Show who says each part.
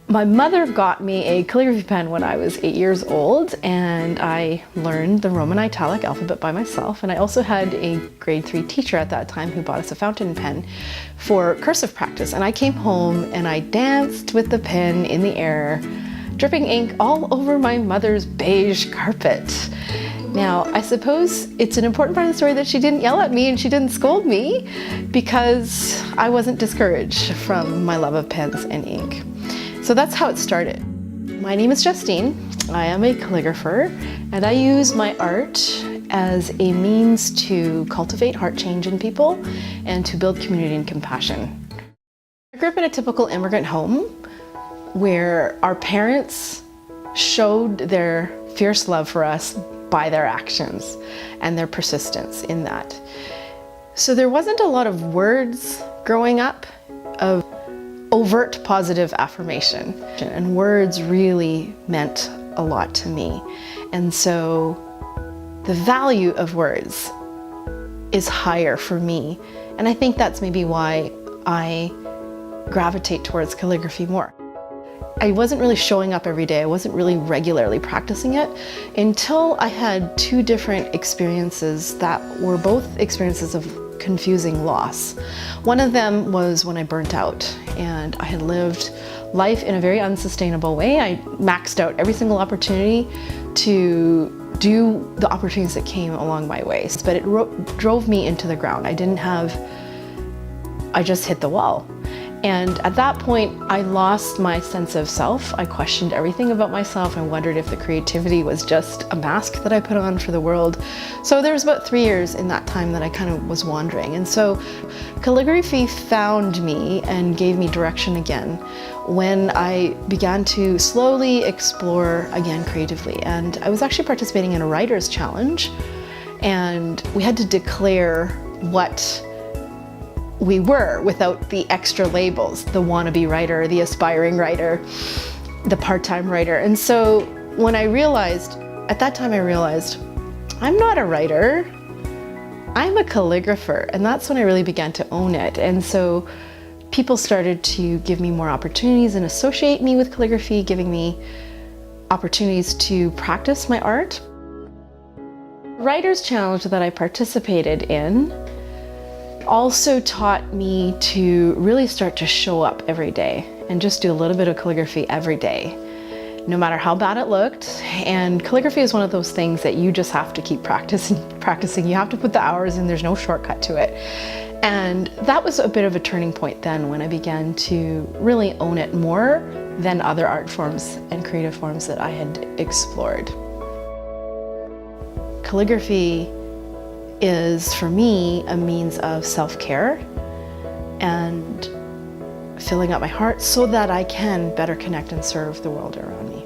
Speaker 1: My mother got me a calligraphy pen when I was 8 years old, and I learned the Roman italic alphabet by myself. And I also had a grade 3 teacher at that time who bought us a fountain pen for cursive practice. And I came home and I danced with the pen in the air, dripping ink all over my mother's beige carpet. Now, I suppose it's an important part of the story that she didn't yell at me and she didn't scold me, because I wasn't discouraged from my love of pens and ink. So that's how it started. My name is Justine. I am a calligrapher, and I use my art as a means to cultivate heart change in people and to build community and compassion. I grew up in a typical immigrant home where our parents showed their fierce love for us by their actions and their persistence in that. So there wasn't a lot of words growing up of overt positive affirmation, and words really meant a lot to me. And so the value of words is higher for me, and I think that's maybe why I gravitate towards calligraphy more. I wasn't really showing up every day, I wasn't really regularly practicing it until I had 2 different experiences that were both experiences of confusing loss. One of them was when I burnt out, and I had lived life in a very unsustainable way. I maxed out every single opportunity to do the opportunities that came along my way, but it drove me into the ground. I just hit the wall. And at that point, I lost my sense of self. I questioned everything about myself. I wondered if the creativity was just a mask that I put on for the world. So there was about 3 years in that time that I kind of was wandering. And so calligraphy found me and gave me direction again when I began to slowly explore again creatively. And I was actually participating in a writer's challenge, and we had to declare what we were without the extra labels, the wannabe writer, the aspiring writer, the part-time writer. And so when at that time I realized, I'm not a writer, I'm a calligrapher. And that's when I really began to own it. And so people started to give me more opportunities and associate me with calligraphy, giving me opportunities to practice my art. Writer's challenge that I participated in also taught me to really start to show up every day and just do a little bit of calligraphy every day, no matter how bad it looked. And calligraphy is one of those things that you just have to keep practicing. You have to put the hours in, there's no shortcut to it. And that was a bit of a turning point then, when I began to really own it more than other art forms and creative forms that I had explored. Calligraphy is, for me, a means of self-care and filling up my heart so that I can better connect and serve the world around me.